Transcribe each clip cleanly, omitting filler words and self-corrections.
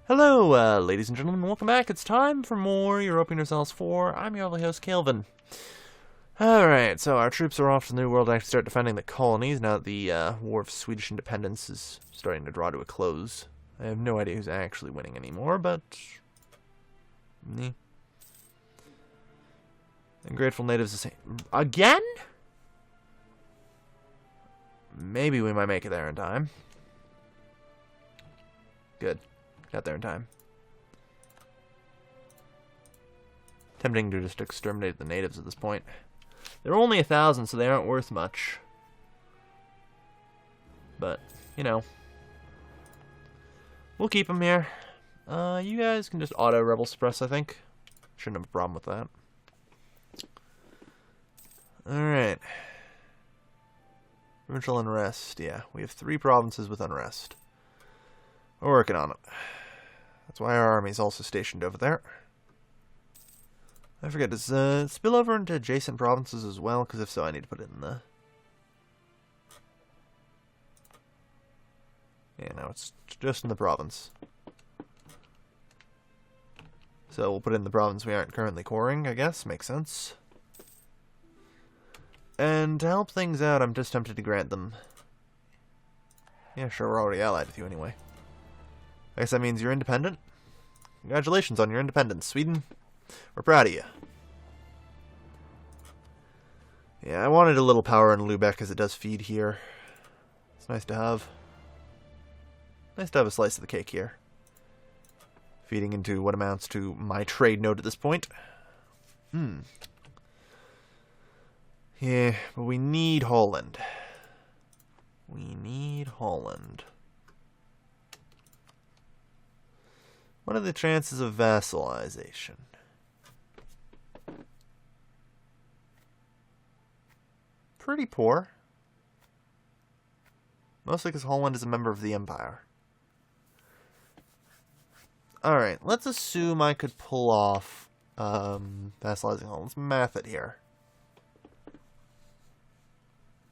Hello, ladies and gentlemen, welcome back. It's time for more European Yourselves 4. I'm your lovely host, Calvin. Alright, so our troops are off to the New World to actually start defending the colonies now that the War of Swedish Independence is starting to draw to a close. I have no idea who's actually winning anymore, but... Ungrateful natives the same. Again? Maybe we might make it there in time. Good. Got there in time. Tempting to just exterminate the natives at this point. They're only 1,000, so they aren't worth much. But, you know. We'll keep them here. You guys can just auto-rebel suppress, I think. Shouldn't have a problem with that. Alright. Provincial unrest. Yeah, we have 3 provinces with unrest. We're working on it. That's why our army is also stationed over there. I forget, does it spill over into adjacent provinces as well? Because if so, I need to put it in the... Yeah, no, it's just in the province. So we'll put it in the province we aren't currently coring, I guess. Makes sense. And to help things out, I'm just tempted to grant them... Yeah, sure, we're already allied with you anyway. I guess that means you're independent. Congratulations on your independence, Sweden. We're proud of you. Yeah, I wanted a little power in Lubeck because it does feed here. It's nice to have. Nice to have a slice of the cake here. Feeding into what amounts to my trade node at this point. Yeah, but we need Holland. We need Holland. What are the chances of vassalization? Pretty poor. Mostly because Holland is a member of the Empire. Alright, let's assume I could pull off vassalizing Holland. Let's math it here.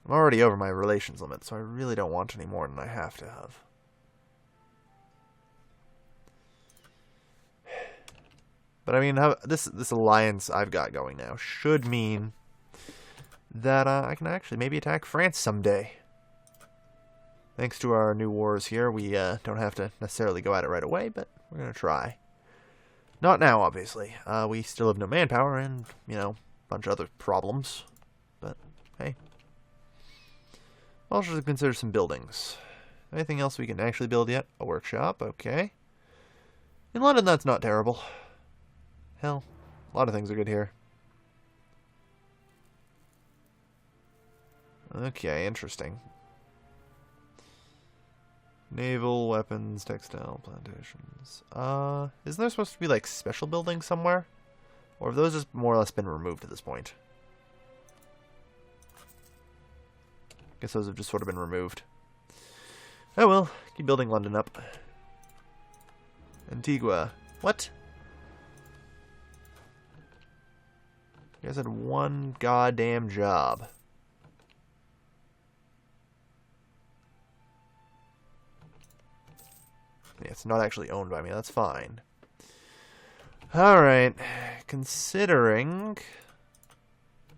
I'm already over my relations limit, so I really don't want any more than I have to have. But I mean, this alliance I've got going now should mean that I can actually maybe attack France someday. Thanks to our new wars here, we don't have to necessarily go at it right away, but we're going to try. Not now, obviously. We still have no manpower and, you know, a bunch of other problems. But, hey. I'll also consider some buildings. Anything else we can actually build yet? A workshop, okay. In London, that's not terrible. Hell, a lot of things are good here. Okay, interesting. Naval, weapons, textile, plantations. Isn't there supposed to be, like, special buildings somewhere? Or have those just more or less been removed at this point? Guess those have just sort of been removed. Oh well, keep building London up. Antigua. What? You guys had one goddamn job. Yeah, it's not actually owned by me, that's fine. Alright, considering...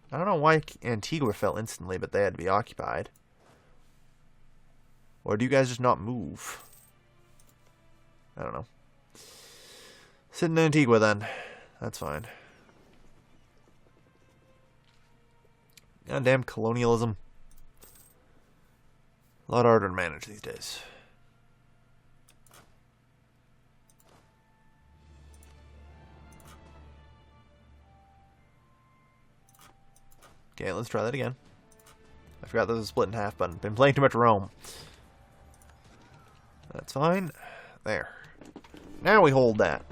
I don't know why Antigua fell instantly, but they had to be occupied. Or do you guys just not move? I don't know. Sit in Antigua then. That's fine. Goddamn colonialism. A lot harder to manage these days. Okay, let's try that again. I forgot this was split in half, but I've been playing too much Rome. That's fine. There. Now we hold that.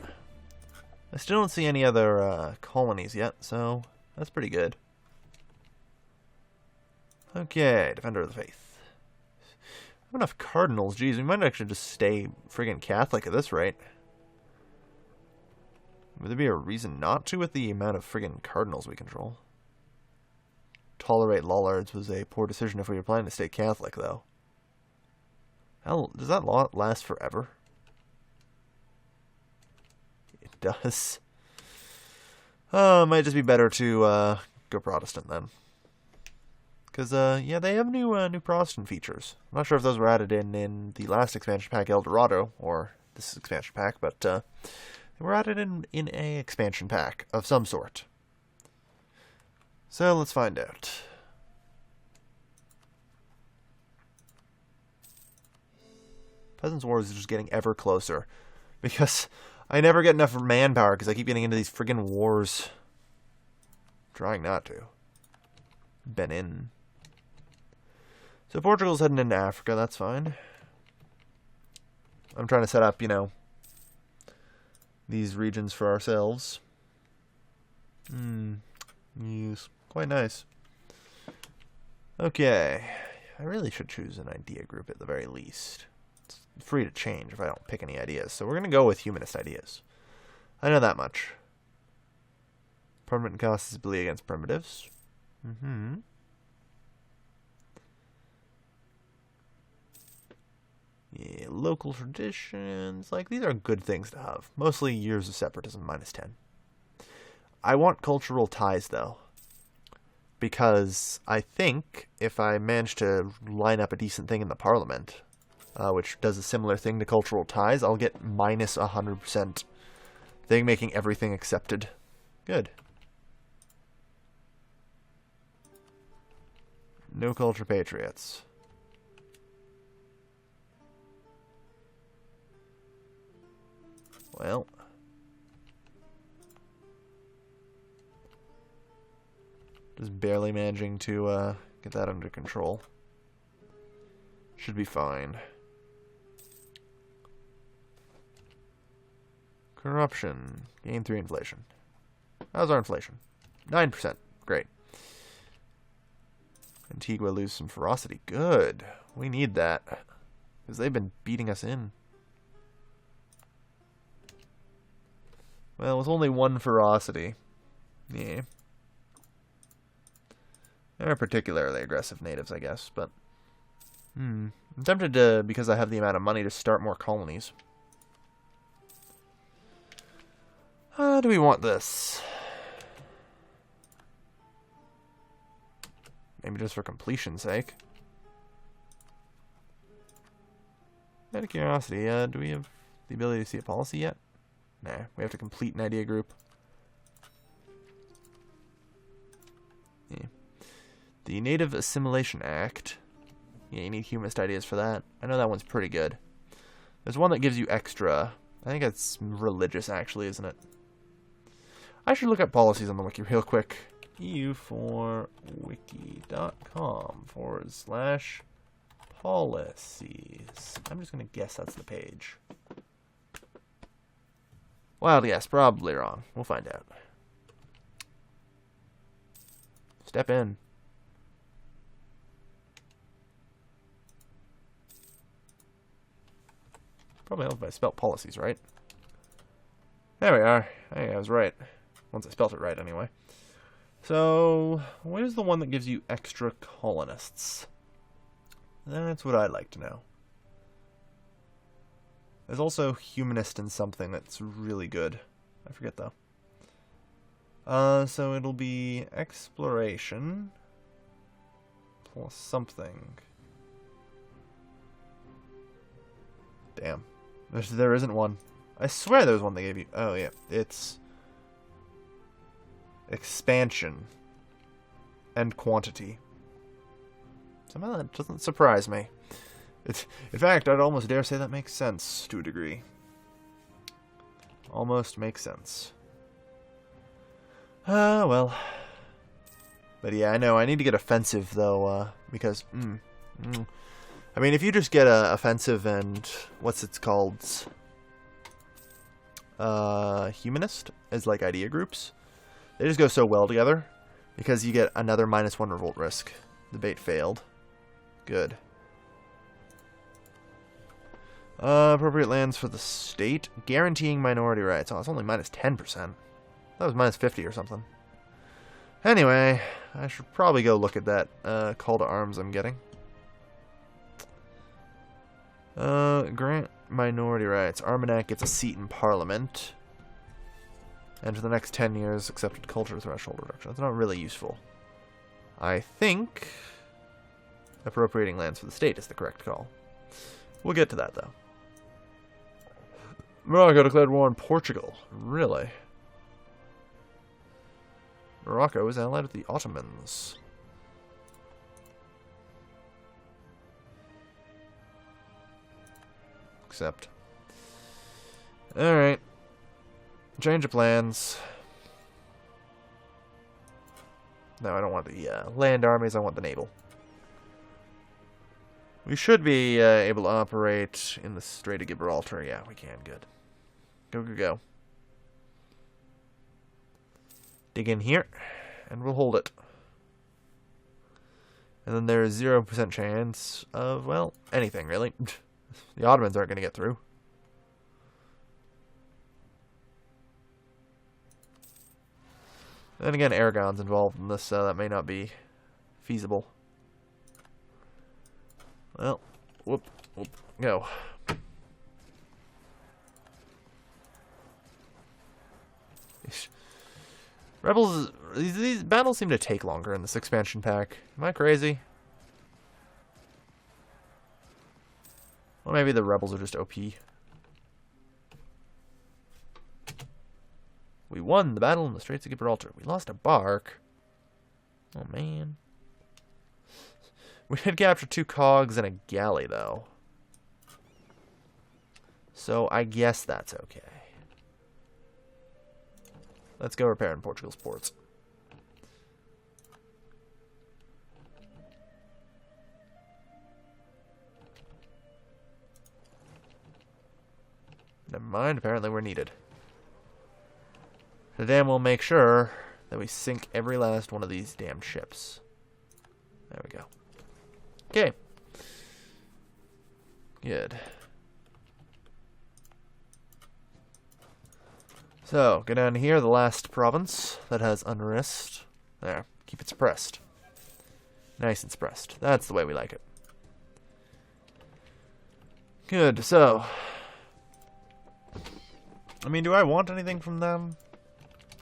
I still don't see any other colonies yet, so that's pretty good. Okay, Defender of the Faith. I have enough cardinals. Geez, we might actually just stay friggin' Catholic at this rate. Would there be a reason not to with the amount of friggin' cardinals we control? Tolerate Lollards was a poor decision if we were planning to stay Catholic, though. Hell, does that law last forever? does. It might just be better to go Protestant then. Because, yeah, they have new Protestant features. I'm not sure if those were added in the last expansion pack, El Dorado, or this expansion pack, but they were added in a expansion pack of some sort. So let's find out. Peasants' Wars is just getting ever closer. Because I never get enough manpower because I keep getting into these friggin' wars. Trying not to. Benin. So Portugal's heading into Africa, that's fine. I'm trying to set up, these regions for ourselves. Yes, quite nice. Okay. I really should choose an idea group at the very least. It's free to change if I don't pick any ideas. So we're going to go with humanist ideas. I know that much. Permanent inconsistency against primitives. Yeah, local traditions. Like, these are good things to have. Mostly years of separatism, -10. I want cultural ties, though. Because I think if I manage to line up a decent thing in the parliament, which does a similar thing to cultural ties, I'll get -100% thing, making everything accepted. Good. No culture patriots. Well. Just barely managing to get that under control. Should be fine. Corruption. Gain 3 inflation. How's our inflation? 9%. Great. Antigua lose some ferocity. Good. We need that. Because they've been beating us in. Well, with only 1 ferocity. Yeah. They're particularly aggressive natives, I guess, but... I'm tempted to, because I have the amount of money, to start more colonies. How do we want this? Maybe just for completion's sake. Out of curiosity, do we have the ability to see a policy yet? Nah, we have to complete an idea group. Yeah. The Native Assimilation Act. Yeah, you need humanist ideas for that. I know that one's pretty good. There's one that gives you extra. I think it's religious, actually, isn't it? I should look up policies on the wiki real quick. EU4wiki.com/policies. I'm just going to guess that's the page. Wild guess, probably wrong. We'll find out. Step in. Probably helped if I spelt policies right. There we are. Hey, I was right. Once I spelt it right, anyway. So, where's the one that gives you extra colonists? That's what I'd like to know. There's also humanist in something that's really good. I forget, though. So it'll be exploration plus something. Damn. There isn't one. I swear there's one they gave you. Oh, yeah. It's expansion and quantity. Somehow that doesn't surprise me. In fact, I'd almost dare say that makes sense to a degree. Almost makes sense. Well. But yeah, I know. I need to get offensive, though, because... I mean, if you just get offensive and... What's it called? Humanist as, like, idea groups. They just go so well together. Because you get another -1 revolt risk. The bait failed. Good. Appropriate lands for the state. Guaranteeing minority rights. Oh, it's only -10%. That was -50 or something. Anyway, I should probably go look at that call to arms I'm getting. Grant minority rights. Armagnac gets a seat in Parliament. And for the next 10 years, accepted culture threshold reduction. That's not really useful. I think appropriating lands for the state is the correct call. We'll get to that, though. Morocco declared war on Portugal. Really? Morocco is allied with the Ottomans. Accept. Alright. Change of plans. No, I don't want the land armies, I want the naval. We should be able to operate in the Strait of Gibraltar. Yeah, we can. Good. Go, go, go. Dig in here, and we'll hold it. And then there's 0% chance of, well, anything, really. The Ottomans aren't going to get through. Then again, Aragon's involved in this, so that may not be feasible. Well, whoop, go. Rebels, these battles seem to take longer in this expansion pack. Am I crazy? Well, maybe the rebels are just OP. We won the battle in the Straits of Gibraltar. We lost a bark. Oh, man. We did capture 2 cogs and a galley, though. So I guess that's okay. Let's go repair in Portugal's ports. Never mind, apparently we're needed. The dam will make sure that we sink every last one of these damned ships. There we go. Okay. Good. So, go down here, the last province that has unrest. There, keep it suppressed. Nice and suppressed. That's the way we like it. Good, so. I mean, do I want anything from them?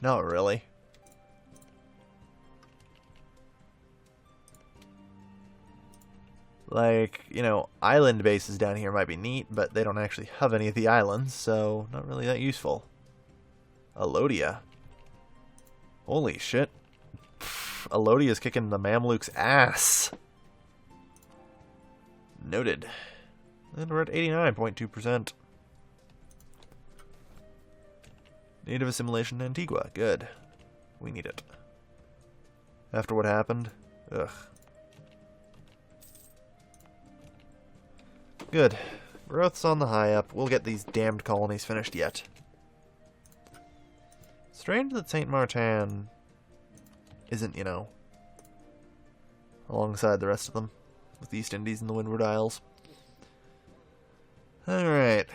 Not really. Like, you know, island bases down here might be neat, but they don't actually have any of the islands, so not really that useful. Alodia. Holy shit. Alodia's kicking the Mamluks' ass. Noted. And we're at 89.2%. Native assimilation in Antigua. Good. We need it. After what happened? Ugh. Good. Growth's on the high up. We'll get these damned colonies finished yet. Strange that Saint Martin isn't, you know, alongside the rest of them, with the East Indies and the Windward Isles. Alright.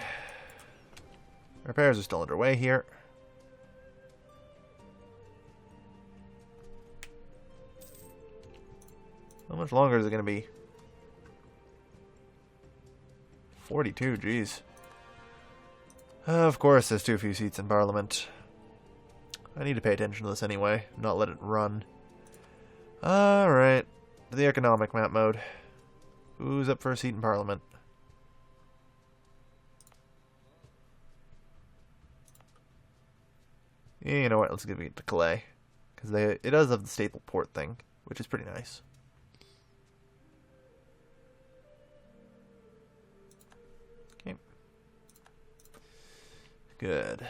Repairs are still underway here. How much longer is it going to be? 42, jeez. Of course, there's too few seats in Parliament. I need to pay attention to this anyway, not let it run. Alright. The economic map mode. Who's up for a seat in Parliament? Yeah, you know what, let's give it to Calais. Because it does have the staple port thing, which is pretty nice. Okay. Good.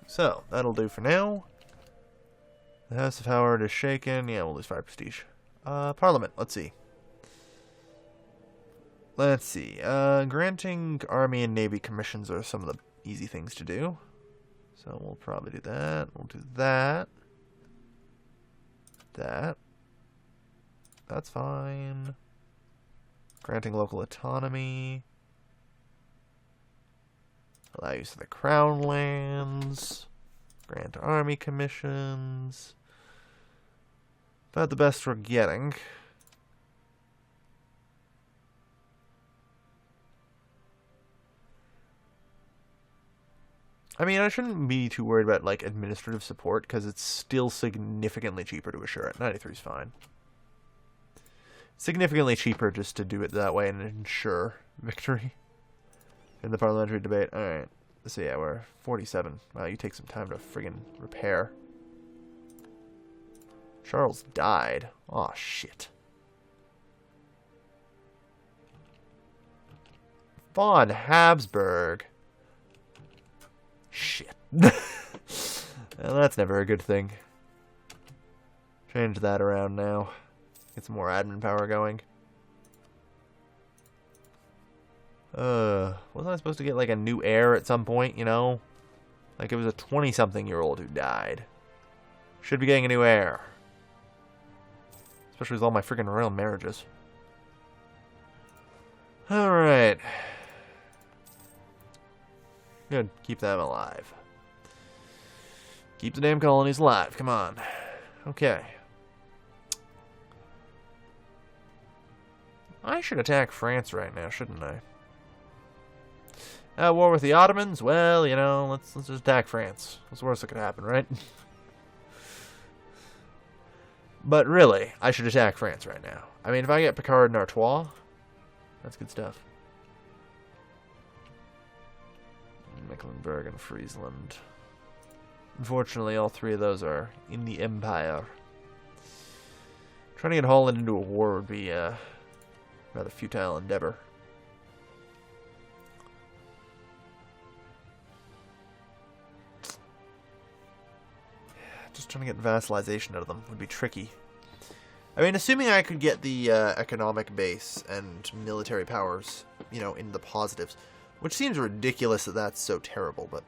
So, that'll do for now. The House of Howard is shaken. Yeah, we'll lose 5 prestige. Parliament, let's see. Let's see. Granting Army and Navy commissions are some of the easy things to do. So we'll probably do that. We'll do that. That. That's fine. Granting local autonomy. Allow use of the crown lands. Grant army commissions. About the best we're getting. I mean, I shouldn't be too worried about, like, administrative support, because it's still significantly cheaper to assure it. 93 is fine. Significantly cheaper just to do it that way and ensure victory in the parliamentary debate. Alright. So, yeah, we're 47. Wow, you take some time to friggin' repair. Charles died. Aw, shit. Von Habsburg. Shit. Well, that's never a good thing. Change that around now. Get some more admin power going. Wasn't I supposed to get like a new heir at some point, you know? Like it was a 20-something-year-old who died. Should be getting a new heir. Especially with all my freaking royal marriages. Alright. Good. Keep them alive. Keep the damn colonies alive. Come on. Okay. I should attack France right now, shouldn't I? War with the Ottomans? Well, you know, let's just attack France. What's the worst that could happen, right? But really, I should attack France right now. I mean, if I get Picard and Artois, that's good stuff. Mecklenburg and Friesland. Unfortunately, all three of those are in the Empire. Trying to get Holland into a war would be a rather futile endeavor. Just trying to get vassalization out of them would be tricky. I mean, assuming I could get the economic base and military powers, you know, in the positives, which seems ridiculous that that's so terrible, but,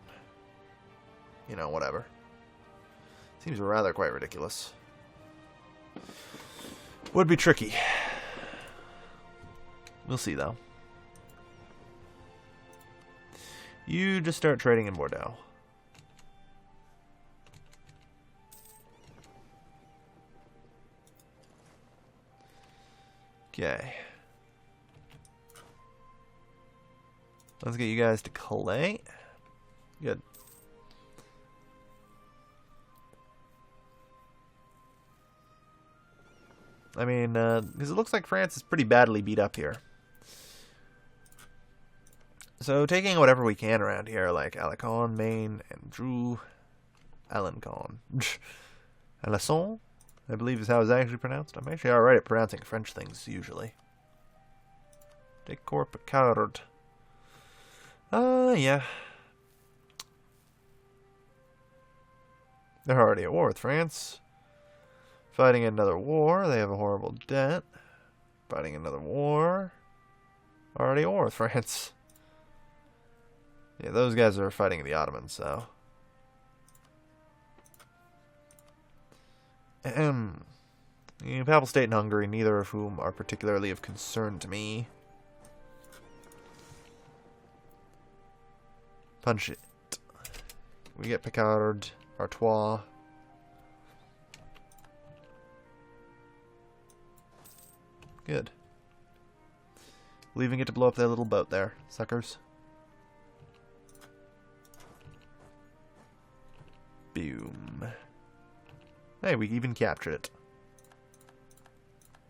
you know, whatever. Seems rather quite ridiculous. Would be tricky. We'll see, though. You just start trading in Bordeaux. Okay. Let's get you guys to Calais. Good. I mean, because it looks like France is pretty badly beat up here. So taking whatever we can around here, like Alençon, Maine, Andrew, Alencon. Alençon, I believe is how it's actually pronounced. I'm actually alright at pronouncing French things, usually. Decor Picard. Yeah. They're already at war with France. Fighting another war. They have a horrible debt. Fighting another war. Already at war with France. Yeah, those guys are fighting the Ottomans, so. The Papal State and Hungary, neither of whom are particularly of concern to me. Punch it. We get Picard, Artois. Good. Leaving it to blow up their little boat there, suckers. Boom. Hey, we even captured it.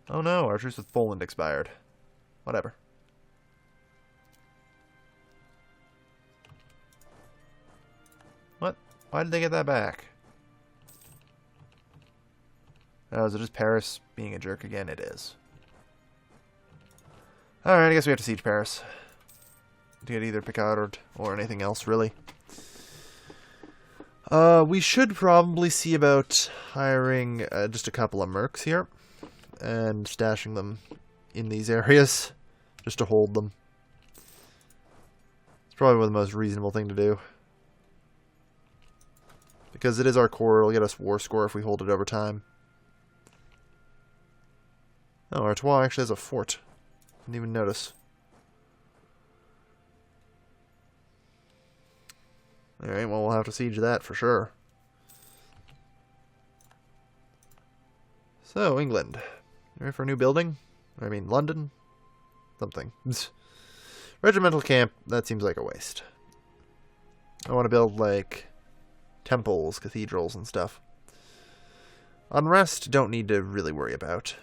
Oh no, our truce with Poland expired. Whatever. What? Why did they get that back? Oh, is it just Paris being a jerk again? It is. Alright, I guess we have to siege Paris. To get either Picard or anything else, really. We should probably see about hiring just a couple of mercs here. And stashing them in these areas. Just to hold them. It's probably the most reasonable thing to do. Because it is our core, it'll get us war score if we hold it over time. Oh, Artois actually has a fort. Didn't even notice. Alright, well, we'll have to siege that for sure. So, England. Ready for a new building? I mean, London? Something. Regimental camp, that seems like a waste. I want to build, like, temples, cathedrals, and stuff. Unrest, don't need to really worry about.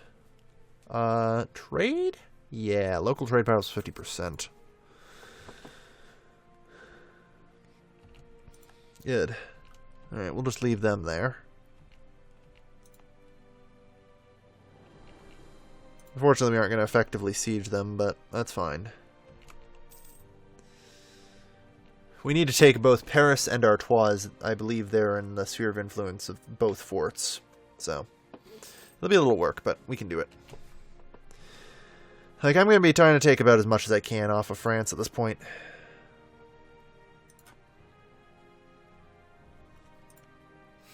Trade? Yeah, local trade power is 50%. Good. Alright, we'll just leave them there. Unfortunately, we aren't going to effectively siege them, but that's fine. We need to take both Paris and Artois. I believe they're in the sphere of influence of both forts. So, it'll be a little work, but we can do it. Like, I'm going to be trying to take about as much as I can off of France at this point.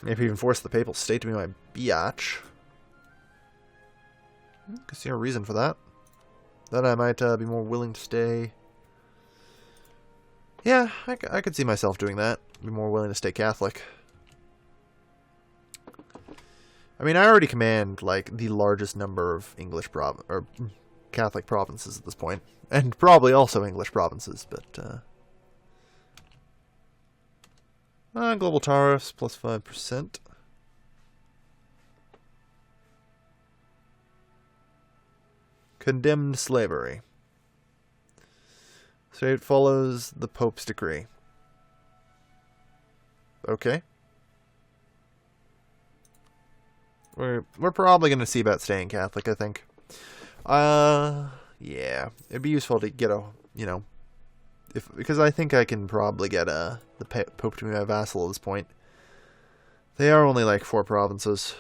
Maybe even force the Papal State to be my biatch. I can see a reason for that. Then I might be more willing to stay. Yeah, I could see myself doing that. Be more willing to stay Catholic. I mean, I already command, like, the largest number of Catholic provinces at this point. And probably also English provinces, but, global tariffs plus 5%. Condemned slavery. So it follows the Pope's decree. Okay. We're probably going to see about staying Catholic, I think. Yeah. It'd be useful to get a, because I think I can probably get the Pope to be my vassal at this point. They are only like 4 provinces.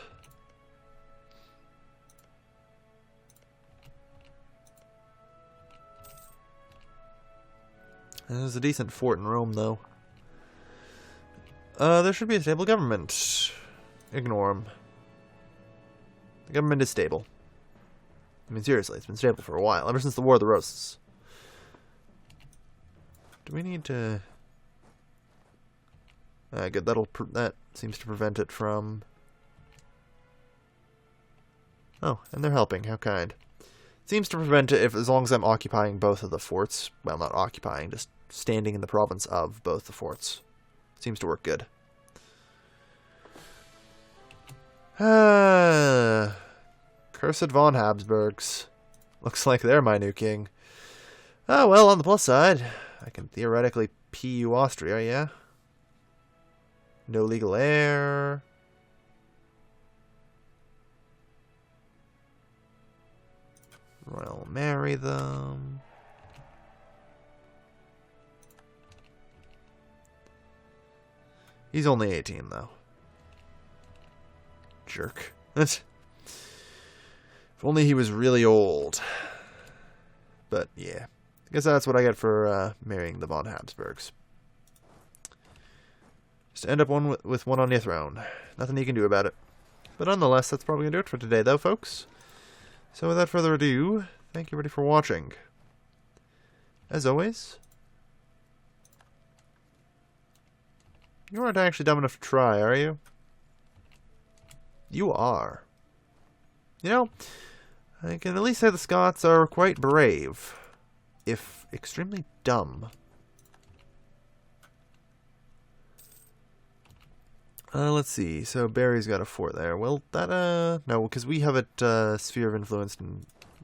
There's a decent fort in Rome, though. There should be a stable government. Ignore him. The government is stable. I mean, seriously, it's been stable for a while, ever since the War of the Roses. Do we need to... good, that seems to prevent it from... Oh, and they're helping, how kind. Seems to prevent it as long as I'm occupying both of the forts. Well, not occupying, just standing in the province of both the forts. Seems to work good. Cursed von Habsburgs. Looks like they're my new king. Oh, well, on the plus side, I can theoretically PU Austria, yeah? No legal heir. Royal marry them. He's only 18, though. Jerk. If only he was really old. But, yeah. I guess that's what I get for marrying the von Habsburgs. Just end up with one on your throne. Nothing you can do about it. But nonetheless, that's probably going to do it for today, though, folks. So without further ado, thank you everybody for watching. As always, you aren't actually dumb enough to try, are you? You are. You know, I can at least say the Scots are quite brave, if extremely dumb. Let's see. So Barry's got a fort there. Well, that no, because we have it sphere of influence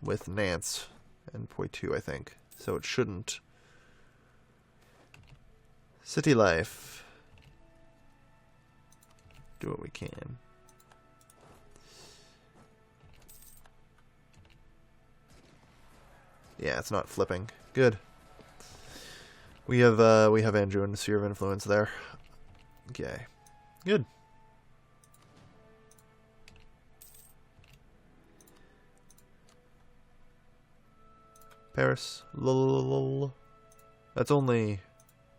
with Nantes and Poitou, I think. So it shouldn't. City life. Do what we can. Yeah, it's not flipping. Good. We have Andrew in the sphere of influence there. Okay. Good. Paris. Lol. That's only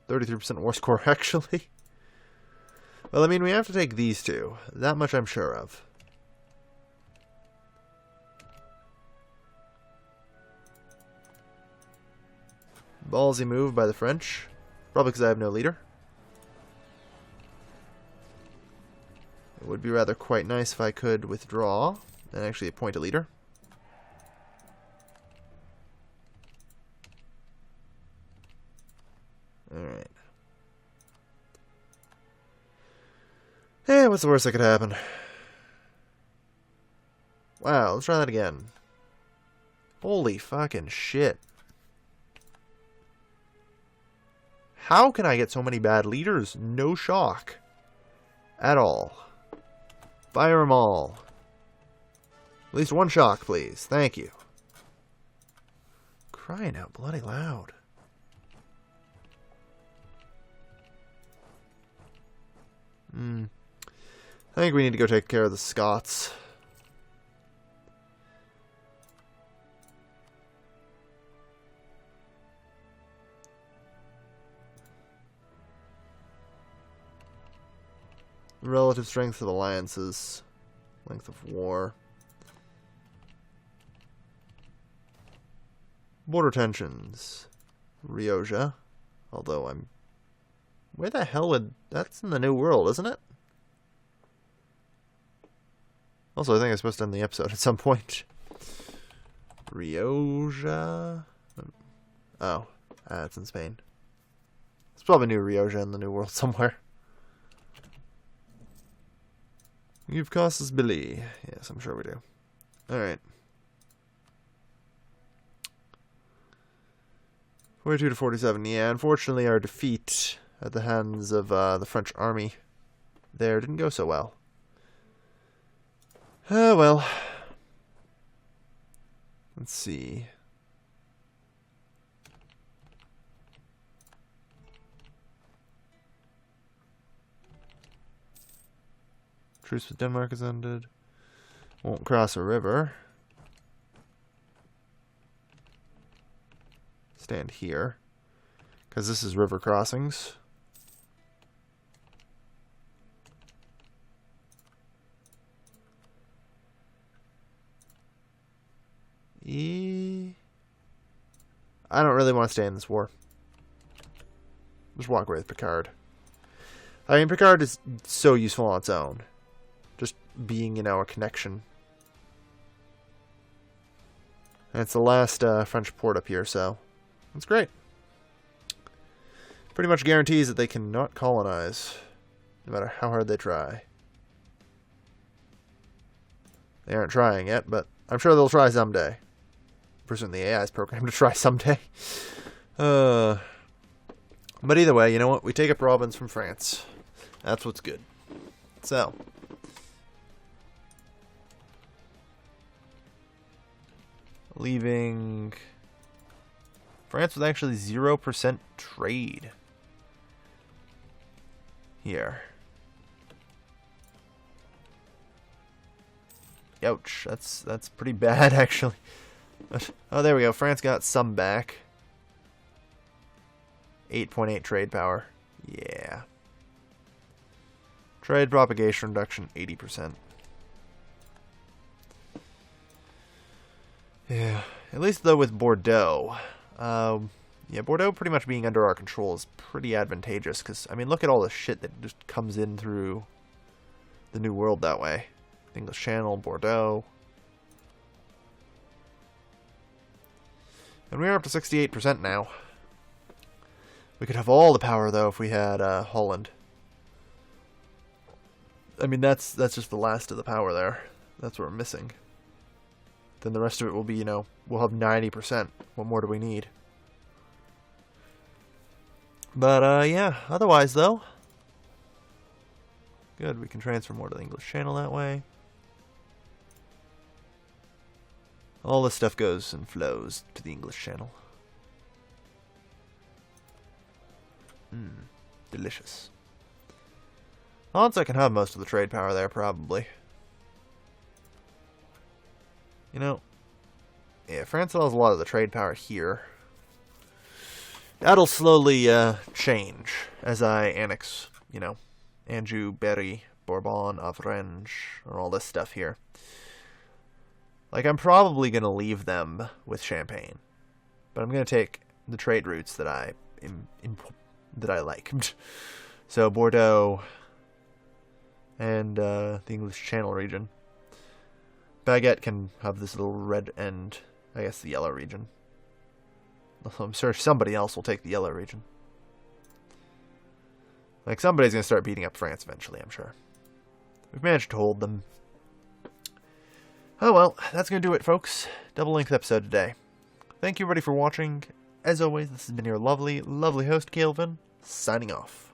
33% war score, actually. Well, I mean, we have to take these two. That much I'm sure of. Ballsy move by the French. Probably because I have no leader. It would be rather quite nice if I could withdraw and actually appoint a leader. Alright. What's the worst that could happen? Wow, let's try that again. Holy fucking shit. How can I get so many bad leaders? No shock. At all. Fire them all. At least one shock, please. Thank you. Crying out bloody loud. I think we need to go take care of the Scots. Relative strength of alliances. Length of war. Border tensions. Rioja. Although I'm... Where the hell would... That's in the New World, isn't it? Also, I think I'm supposed to end the episode at some point. Rioja... Oh. It's in Spain. It's probably New Rioja in the New World somewhere. You've cost us Billy. Yes, I'm sure we do. Alright. 42 to 47. Yeah, unfortunately our defeat at the hands of the French army there didn't go so well. Well. Let's see. Truce with Denmark has ended. Won't cross a river. Stand here. Because this is river crossings. I don't really want to stay in this war. Just walk away with Picard. I mean, Picard is so useful on its own. Just being, you know, a connection. And it's the last French port up here, so it's great. Pretty much guarantees that they cannot colonize, no matter how hard they try. They aren't trying yet, but I'm sure they'll try someday. Pursuing the AI's program to try someday. But either way, you know what? We take up Robins from France. That's what's good. So. Leaving France with actually 0% trade. Here. Ouch. That's pretty bad, actually. Oh, there we go. France got some back. 8.8 trade power. Yeah. Trade propagation reduction, 80%. Yeah. At least, though, with Bordeaux. Yeah, Bordeaux pretty much being under our control is pretty advantageous. Because, I mean, look at all the shit that just comes in through the New World that way. English Channel, Bordeaux. And we're up to 68% now. We could have all the power, though, if we had Holland. I mean, that's just the last of the power there. That's what we're missing. Then the rest of it will be, you know, we'll have 90%. What more do we need? But, yeah, otherwise, though. Good, we can transfer more to the English Channel that way. All this stuff goes and flows to the English Channel. Delicious. Odds I can have most of the trade power there, probably. You know, yeah, France has a lot of the trade power here. That'll slowly change as I annex, you know, Anjou, Berry, Bourbon, Avranches, and all this stuff here. Like, I'm probably going to leave them with Champagne. But I'm going to take the trade routes that I like. So, Bordeaux and the English Channel region. Baguette can have this little red and, I guess, the yellow region. I'm sure somebody else will take the yellow region. Like, somebody's going to start beating up France eventually, I'm sure. we've managed to hold them. Oh well, that's going to do it, folks. Double-length episode today. Thank you everybody for watching. As always, this has been your lovely, lovely host, Calvin, signing off.